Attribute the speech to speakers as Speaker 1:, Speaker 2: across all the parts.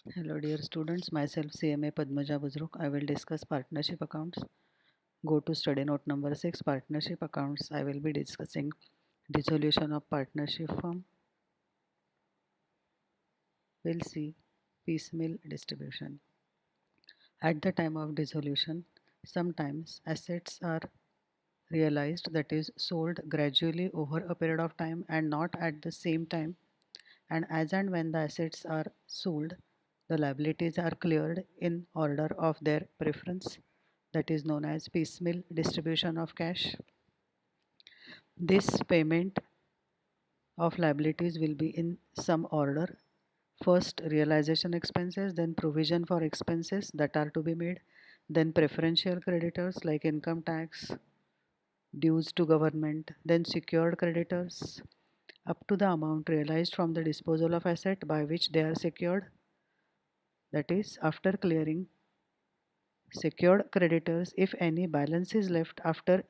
Speaker 1: Hello dear students, myself CMA Padmaja Buzruk. I will discuss partnership accounts. Go to study note number 6, partnership accounts. I will be discussing dissolution of partnership firm. We'll see piecemeal distribution. At the time of dissolution, sometimes assets are realized, that is sold gradually over a period of time and not at the same time, and as and when the assets are sold, the liabilities are cleared in order of their preference, that is known as piecemeal distribution of cash. This payment of liabilities will be in some order. First, realization expenses, then provision for expenses that are to be made, then preferential creditors like income tax, dues to government, then secured creditors up to the amount realized from the disposal of asset by which they are secured, that is after clearing secured creditors. If any balance is left after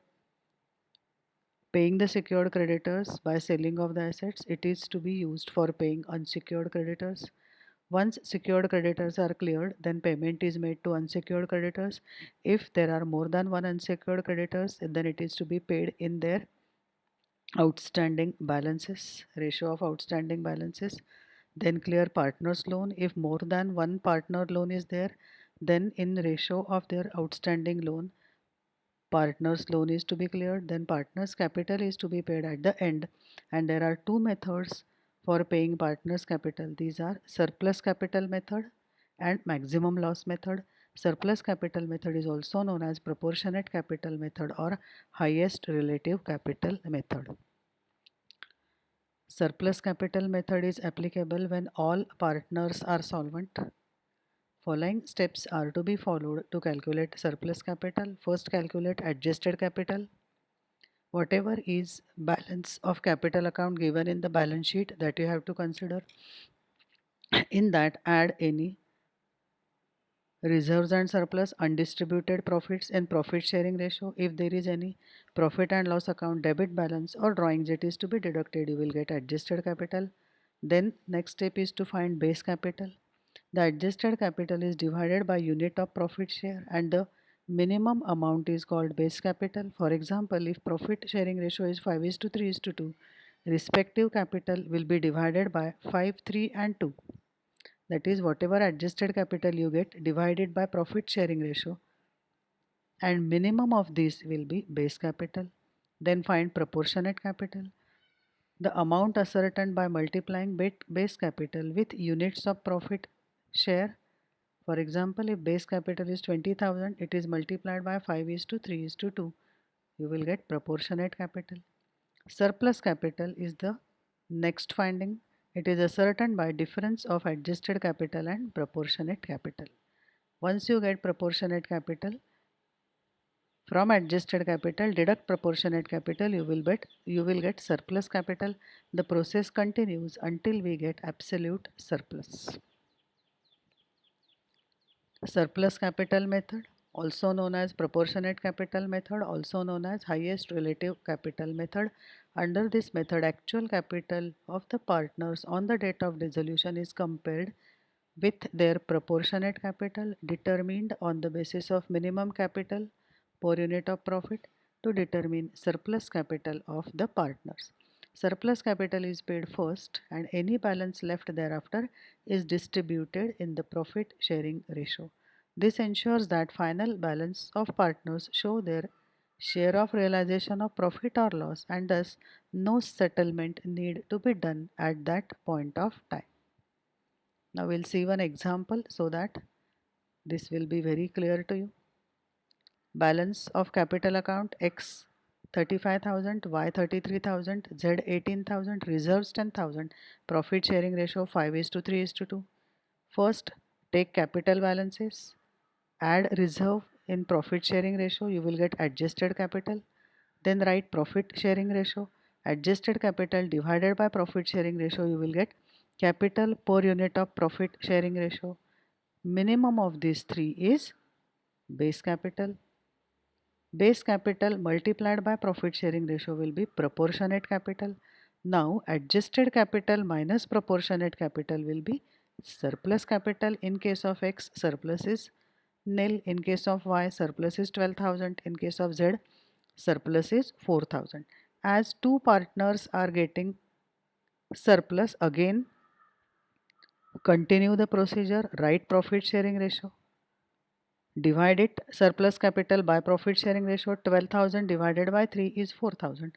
Speaker 1: paying the secured creditors by selling of the assets, it is to be used for paying unsecured creditors. Once secured creditors are cleared, then payment is made to unsecured creditors. If there are more than one unsecured creditors, then it is to be paid in their outstanding balances, ratio of outstanding balances. Then clear partners loan. If more than one partner loan is there, then in ratio of their outstanding loan, partners loan is to be cleared. Then partners capital is to be paid at the end, and there are two methods for paying partners capital. These are surplus capital method and maximum loss method. Surplus capital method is also known as proportionate capital method or highest relative capital method. Surplus capital method is applicable when all partners are solvent. Following steps are to be followed to calculate surplus capital. First, calculate adjusted capital. Whatever is balance of capital account given in the balance sheet, that you have to consider. In that, add any reserves and surplus, undistributed profits, and profit sharing ratio. If there is any profit and loss account, debit balance or drawings, it is to be deducted. You will get adjusted capital. Then next step is to find base capital. The adjusted capital is divided by unit of profit share, and the minimum amount is called base capital. For example, if profit sharing ratio is 5 is to 3 is to 2, respective capital will be divided by 5, 3 and 2. That is, whatever adjusted capital you get divided by profit sharing ratio, and minimum of this will be base capital. Then find proportionate capital. The amount ascertained by multiplying base capital with units of profit share. For example, if base capital is 20,000, it is multiplied by 5 is to 3 is to 2. You will get proportionate capital. Surplus capital is the next finding. It is ascertained by difference of adjusted capital and proportionate capital. Once you get proportionate capital, from adjusted capital deduct proportionate capital, you will get surplus capital. The process continues until we get absolute surplus. Surplus capital method, also known as proportionate capital method, also known as highest relative capital method. Under this method, actual capital of the partners on the date of dissolution is compared with their proportionate capital determined on the basis of minimum capital per unit of profit to determine surplus capital of the partners. Surplus capital is paid first and any balance left thereafter is distributed in the profit sharing ratio. This ensures that final balance of partners show their share of realization of profit or loss, and thus no settlement need to be done at that point of time. Now we'll see one example so that this will be very clear to you. Balance of capital account X 35,000, Y 33,000, Z 18,000, reserves 10,000, profit sharing ratio 5 is to 3 is to 2. First, take capital balances, add reserve in profit sharing ratio, you will get adjusted capital. Then write profit sharing ratio, adjusted capital divided by profit sharing ratio, you will get capital per unit of profit sharing ratio. Minimum of these three is base capital. Base capital multiplied by profit sharing ratio will be proportionate capital. Now adjusted capital minus proportionate capital will be surplus capital. In case of X, surplus is nil. In case of Y, surplus is 12,000. In case of Z, surplus is 4,000. As two partners are getting surplus, again continue the procedure, write profit sharing ratio. Divide it, surplus capital by profit sharing ratio. 12,000 divided by 3 is 4,000.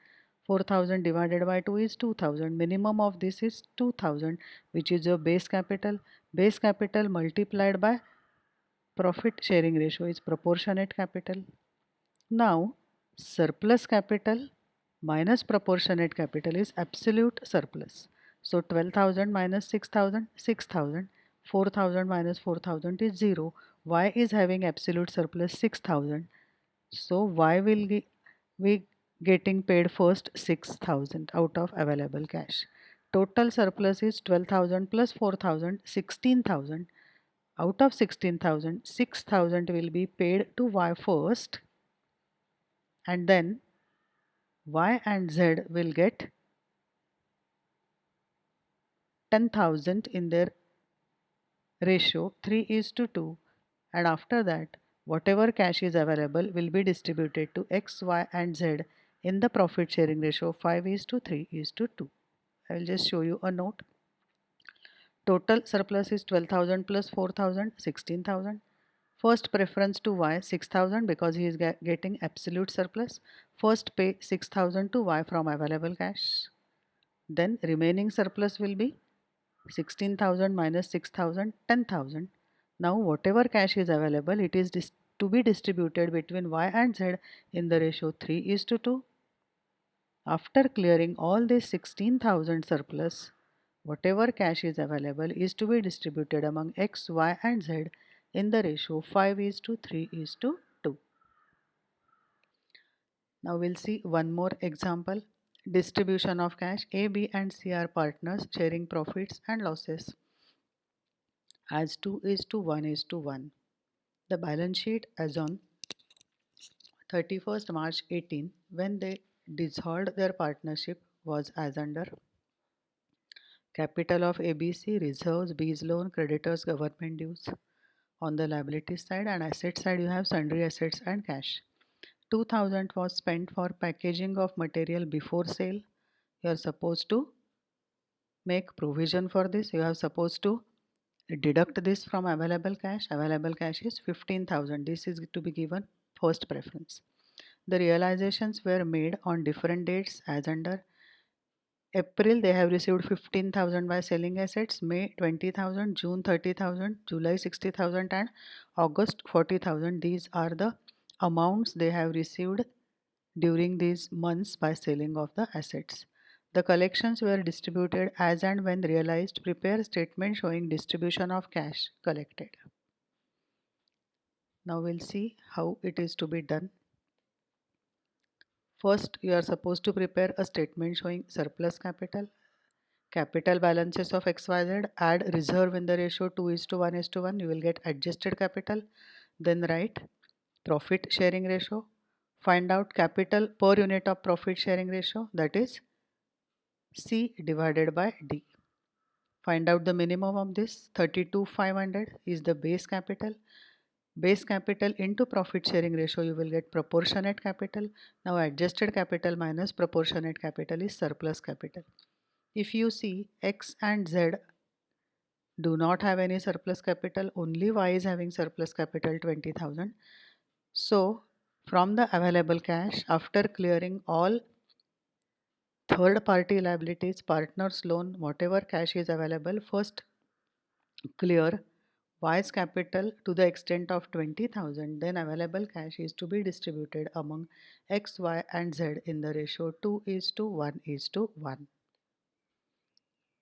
Speaker 1: 4,000 divided by 2 is 2,000. Minimum of this is 2,000, which is your base capital. Base capital multiplied by profit sharing ratio is proportionate capital. Now, surplus capital minus proportionate capital is absolute surplus. So 12,000 minus 6,000, 6,000. 4,000 minus 4,000 is 0. Y is having absolute surplus 6,000. So Y will we getting paid first 6,000 out of available cash. Total surplus is 12,000 plus 4,000, 16,000. Out of 16,000, 6,000 will be paid to Y first, and then Y and Z will get 10,000 in their ratio 3 is to 2, and after that whatever cash is available will be distributed to X, Y and Z in the profit sharing ratio 5 is to 3 is to 2. I will just show you a note. Total surplus is 12,000 plus 4,000, 16,000. First preference to Y 6,000 because he is getting absolute surplus. First pay 6,000 to Y from available cash. Then remaining surplus will be 16,000 minus 6,000, 10,000. Now whatever cash is available, it is to be distributed between Y and Z in the ratio 3 is to 2. After clearing all this 16,000 surplus, whatever cash is available is to be distributed among X, Y and Z in the ratio 5 is to 3 is to 2. Now we'll see one more example. Distribution of cash. A, B and C are partners sharing profits and losses as 2 is to 1 is to 1. The balance sheet as on 31st March 18 when they dissolved their partnership was as under: capital of ABC, reserves, B's loan, creditors, government dues. On the liability side and asset side you have sundry assets and cash. 2,000 was spent for packaging of material before sale. You are supposed to make provision for this. You are supposed to deduct this from available cash. Available cash is 15,000. This is to be given first preference. The realizations were made on different dates as under: April they have received 15,000 by selling assets, May 20,000, June 30,000, July 60,000 and August 40,000. These are the amounts they have received during these months by selling of the assets. The collections were distributed as and when realized. Prepare statement showing distribution of cash collected. Now we'll see how it is to be done. First, you are supposed to prepare a statement showing surplus capital, capital balances of XYZ, add reserve in the ratio 2 is to 1 is to 1, you will get adjusted capital. Then write profit sharing ratio, find out capital per unit of profit sharing ratio, that is C divided by D. Find out the minimum of this. 32,500 is the base capital. Base capital into profit sharing ratio you will get proportionate capital. Now adjusted capital minus proportionate capital is surplus capital. If you see, X and Z do not have any surplus capital, only Y is having surplus capital 20,000. So from the available cash, after clearing all third party liabilities, partners loan, whatever cash is available, first clear Y's capital to the extent of 20,000, then available cash is to be distributed among X, Y and Z in the ratio 2 is to 1 is to 1.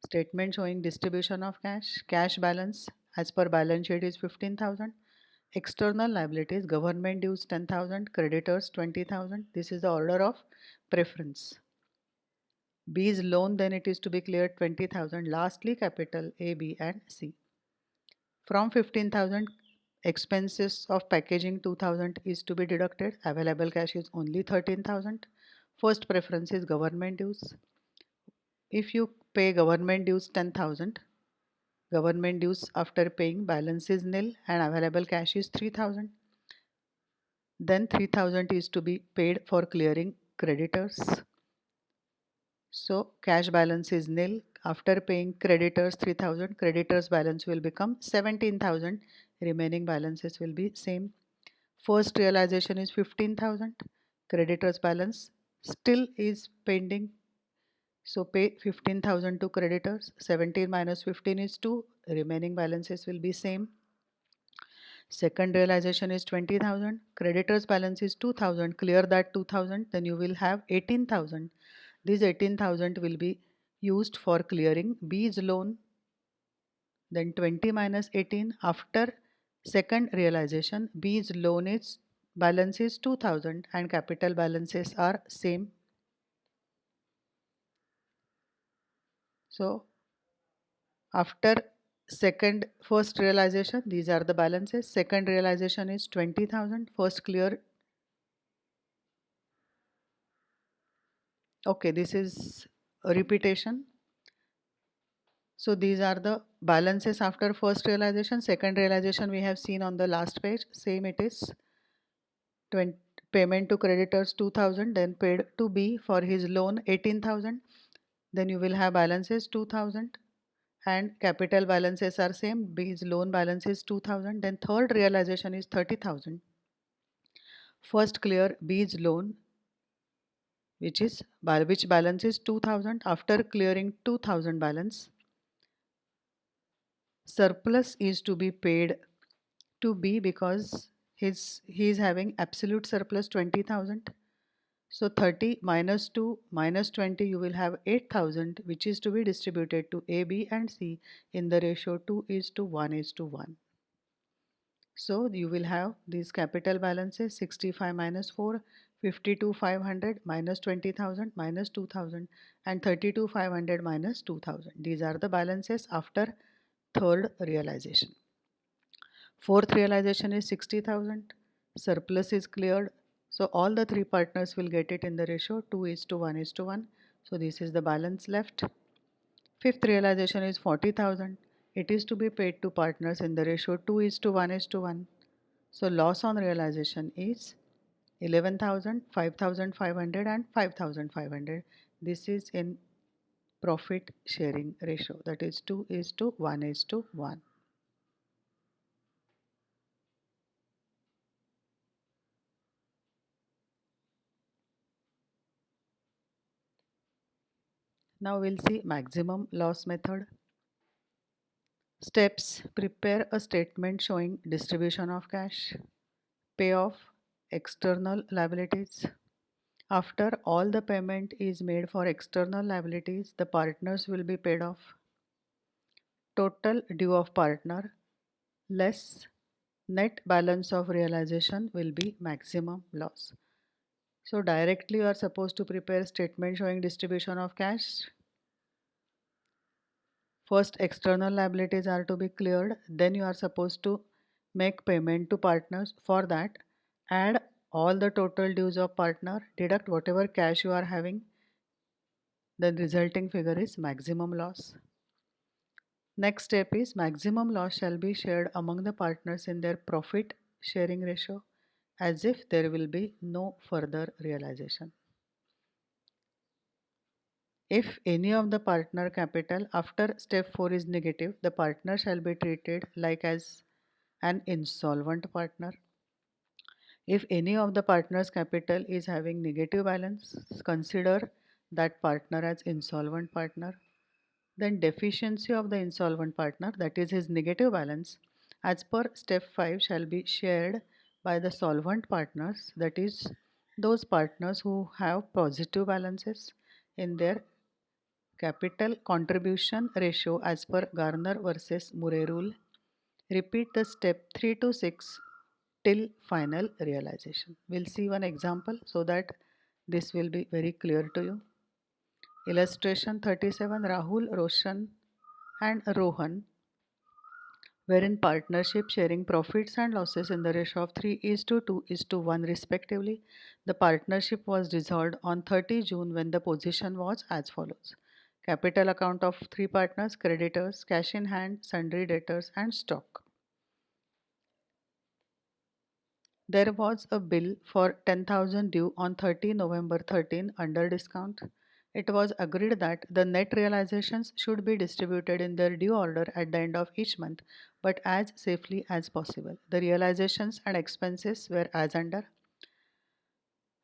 Speaker 1: Statement showing distribution of cash. Cash balance as per balance sheet is 15,000. External liabilities, government dues 10,000, creditors 20,000. This is the order of preference. B's loan, then it is to be cleared 20,000. Lastly, capital A, B and C. From 15,000, expenses of packaging 2,000 is to be deducted. Available cash is only 13,000. First preference is government dues. If you pay government dues 10,000, Government dues after paying balance is nil and available cash is 3000. Then 3000 is to be paid for clearing creditors. So cash balance is nil. After paying creditors 3000, creditors balance will become 17,000. Remaining balances will be same. First realization is 15,000. Creditors balance still is pending. So pay 15,000 to creditors. 17 minus 15 is 2. Remaining balances will be same. Second realization is 20,000. Creditors balance is 2,000. Clear that 2,000. Then you will have 18,000. This 18,000 will be used for clearing B's loan. Then 20 minus 18. After second realization, B's loan is balance is 2,000 and capital balances are same. So after first realization, these are the balances. Second realization is 20,000. First clear. Okay, this is a repetition. So these are the balances after first realization. Second realization we have seen on the last page. Same it is 20, payment to creditors 2,000, then paid to B for his loan 18,000. Then you will have balances 2,000 and capital balances are same. B's loan balance is 2,000. Then third realization is 30,000. First clear B's loan which balance is 2,000. After clearing 2,000 balance, surplus is to be paid to B because he is having absolute surplus 20,000. So 30 minus 2 minus 20, you will have 8,000, which is to be distributed to A, B and C in the ratio 2 is to 1 is to 1. So you will have these capital balances 65 minus 4, 52,500 minus 20,000 minus 2,000 and 32,500 minus 2,000. These are the balances after third realization. Fourth realization is 60,000. Surplus is cleared. So all the three partners will get it in the ratio 2 is to 1 is to 1. So this is the balance left. Fifth realization is 40,000. It is to be paid to partners in the ratio 2 is to 1 is to 1. So loss on realization is 11,000, 5,500 and 5,500. This is in profit sharing ratio, that is 2 is to 1 is to 1. Now we'll see maximum loss method. Steps: prepare a statement showing distribution of cash, pay off external liabilities. After all the payment is made for external liabilities, the partners will be paid off. Total due of partner less net balance of realization will be maximum loss. So directly you are supposed to prepare statement showing distribution of cash. First external liabilities are to be cleared, then you are supposed to make payment to partners. For that, add all the total dues of partner, deduct whatever cash you are having, the resulting figure is maximum loss. Next step is maximum loss shall be shared among the partners in their profit sharing ratio as if there will be no further realization. If any of the partner capital after step 4 is negative, the partner shall be treated like as an insolvent partner. If any of the partner's capital is having negative balance, consider that partner as insolvent partner. Then deficiency of the insolvent partner, that is his negative balance, as per step 5 shall be shared by the solvent partners, that is those partners who have positive balances in their capital contribution ratio as per Garner versus Murray rule. Repeat the step 3 to 6 till final realization. We'll see one example so that this will be very clear to you. Illustration 37. Rahul, Roshan and Rohan were in partnership sharing profits and losses in the ratio of 3 is to 2 is to 1 respectively. The partnership was dissolved on 30 June when the position was as follows. Capital account of three partners, creditors, cash in hand, sundry debtors, and stock. There was a bill for 10,000 due on 30 November 13 under discount. It was agreed that the net realizations should be distributed in their due order at the end of each month, but as safely as possible. The realizations and expenses were as under.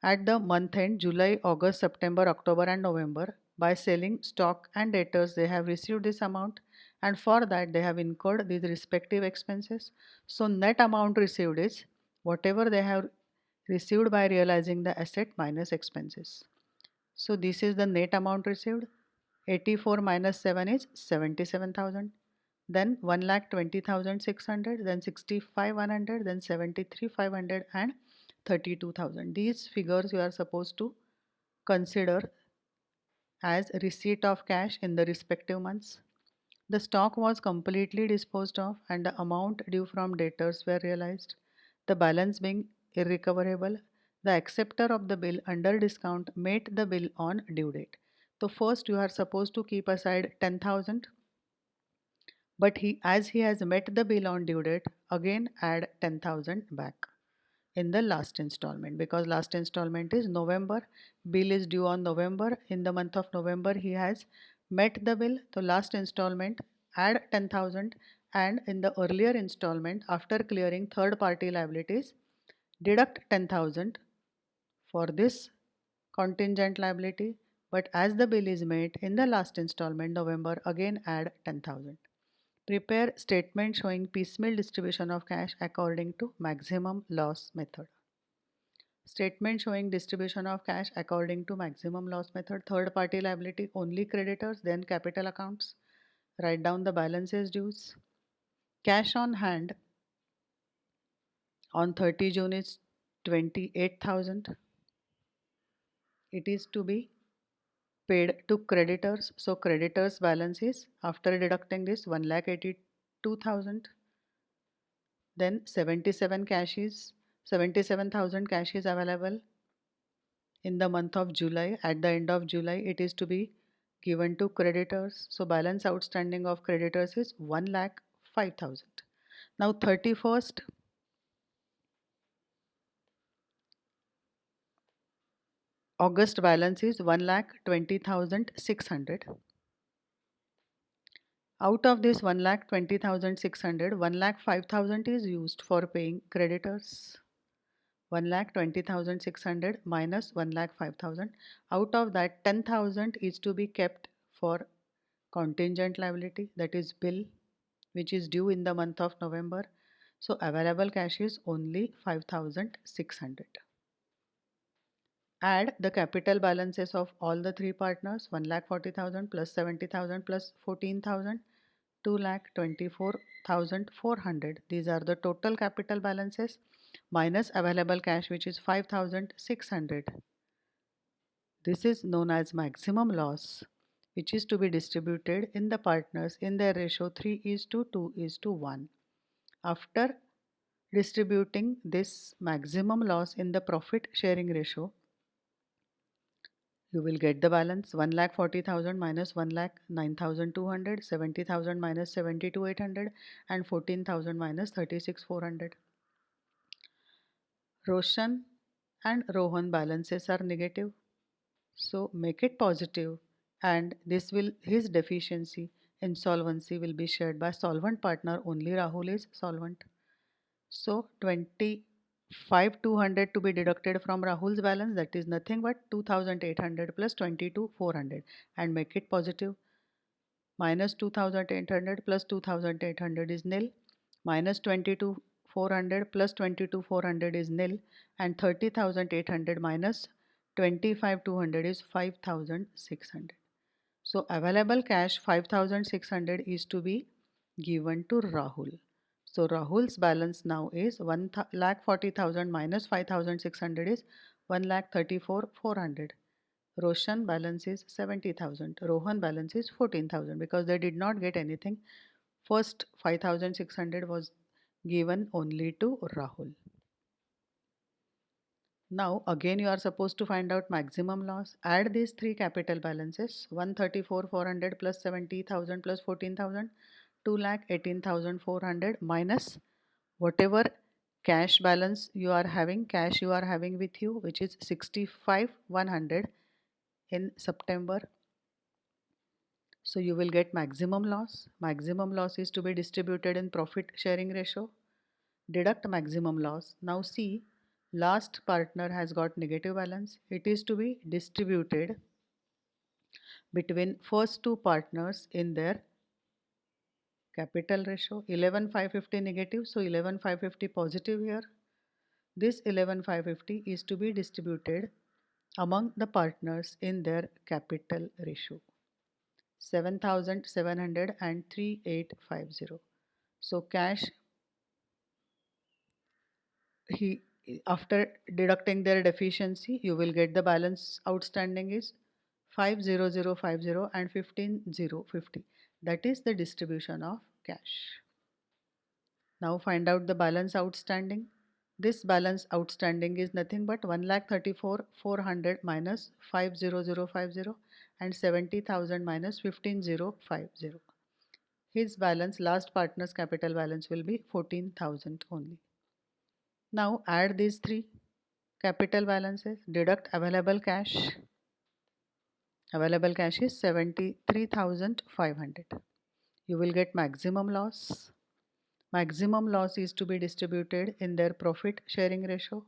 Speaker 1: At the month end, July, August, September, October, and November, by selling stock and debtors, they have received this amount, and for that they have incurred these respective expenses. So, net amount received is whatever they have received by realizing the asset minus expenses. So, this is the net amount received. 84 minus 7 is 77,000. Then 1,20,600, then 65,100, then 73,500, and 32,000. These figures you are supposed to consider as receipt of cash in the respective months. The stock was completely disposed of and the amount due from debtors were realized, the balance being irrecoverable. The acceptor of the bill under discount made the bill on due date. So first you are supposed to keep aside 10,000, but as he has met the bill on due date, again add 10,000 back in the last installment, because last installment is November, bill is due on November. In the month of November he has met the bill, so last installment add 10,000, and in the earlier installment after clearing third party liabilities deduct 10,000 for this contingent liability, but as the bill is made in the last installment November, again add 10,000. Prepare statement showing piecemeal distribution of cash according to maximum loss method. Statement showing distribution of cash according to maximum loss method. Third party liability only creditors, then capital accounts. Write down the balances dues. Cash on hand on 30 June is 28,000. It is to be paid to creditors. So creditors balance is after deducting this 1,82,000. Then 77,000 cash is available in the month of July. At the end of July, it is to be given to creditors. So balance outstanding of creditors is 1,05,000. Now 31st August balance is 1,20,600. Out of this 1,20,600, 1,05,000 is used for paying creditors. 1,20,600 minus 1,05,000. Out of that, 10,000 is to be kept for contingent liability, that is bill, which is due in the month of November. So available cash is only 5,600. Add the capital balances of all the three partners, 1,40,000 plus 70,000 plus 14,000, 2,24,400. These are the total capital balances minus available cash, which is 5,600. This is known as maximum loss, which is to be distributed in the partners in their ratio 3:2:1. After distributing this maximum loss in the profit sharing ratio, you will get the balance 1,40,000 minus 1,09,200, 70,000 minus 72,800, and 14,000 minus 36,400. Roshan and Rohan balances are negative, so make it positive, and this will his deficiency insolvency will be shared by solvent partner. Only Rahul is solvent. So 25,200 to be deducted from Rahul's balance, that is nothing but 2,800 plus 22,400, and make it positive. Minus 2,800 plus 2,800 is nil. Minus 22,400 plus 22,400 is nil. And 30,800 minus 25,200 is 5,600. So available cash 5,600 is to be given to Rahul. So Rahul's balance now is 1,40,000 minus 5,600 is 1,34,400. Roshan balance is 70,000. Rohan balance is 14,000 because they did not get anything. First 5,600 was given only to Rahul. Now again you are supposed to find out maximum loss. Add these three capital balances: 134,400 plus 70,000 plus 14,000, 2,18,400 minus whatever cash balance you are having, cash you are having with you, which is 65,100 in September. So you will get maximum loss. Maximum loss is to be distributed in profit sharing ratio. Deduct maximum loss. Now see, last partner has got negative balance. It is to be distributed between first two partners in their capital ratio. 11,550 negative, so 11,550 positive here. This 11,550 is to be distributed among the partners in their capital ratio. 7,700 and 3,850. So cash, he after deducting their deficiency, you will get the balance outstanding is 50050 and 15,050. That is the distribution of cash. Now find out the balance outstanding. This balance outstanding is nothing but 1,34,400 minus 50050 and 70,000 minus 15,050. His balance, last partner's capital balance, will be 14,000 only. Now add these three capital balances, deduct available cash. Available cash is 73,500. You will get maximum loss. Maximum loss is to be distributed in their profit sharing ratio.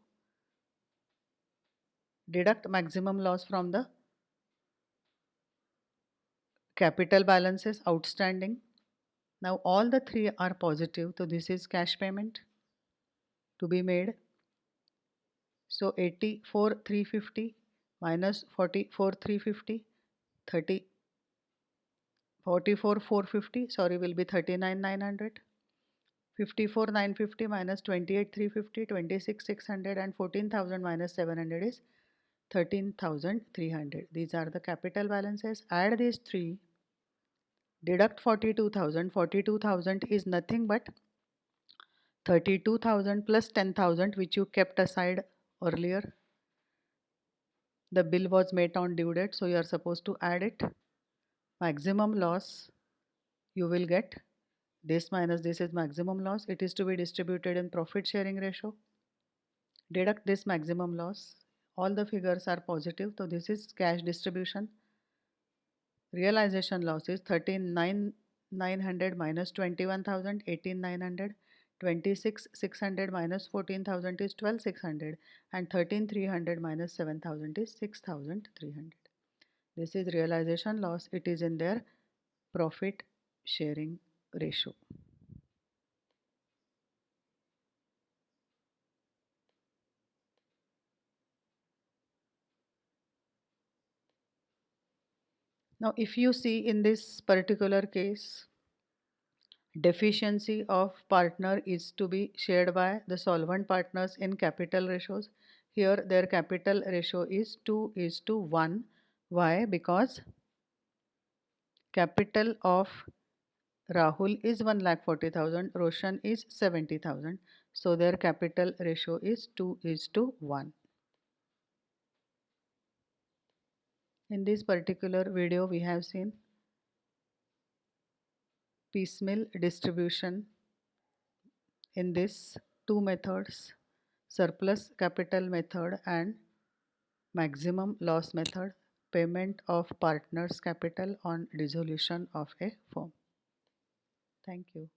Speaker 1: Deduct maximum loss from the capital balances outstanding. Now all the three are positive, so this is cash payment to be made. So 84,350 minus 44,350, 44,450, sorry, will be 39,900. 54,950 minus 28,350, 26,600 and 14,000 minus 700 is 13,300. These are the capital balances. Add these three, deduct 42,000. 42,000 is nothing but 32,000 plus 10,000 which you kept aside earlier. The bill was made on due date, so you are supposed to add it. Maximum loss you will get this minus this is maximum loss. It is to be distributed in profit sharing ratio. Deduct this maximum loss. All the figures are positive, so this is cash distribution. Realization loss is 13,900 minus 21,000, 18,900. 26,600 minus 14,000 is 12,600 and 13,300 minus 7,000 is 6,300. This is realization loss. It is in their profit sharing ratio. Now, if you see in this particular case, deficiency of partner is to be shared by the solvent partners in capital ratios. Here their capital ratio is 2:1. Why? Because capital of Rahul is 1,40,000, Roshan is 70,000. So their capital ratio is 2:1. In this particular video, we have seen piecemeal distribution in this two methods, surplus capital method and maximum loss method, payment of partners capital on dissolution of a firm. Thank you.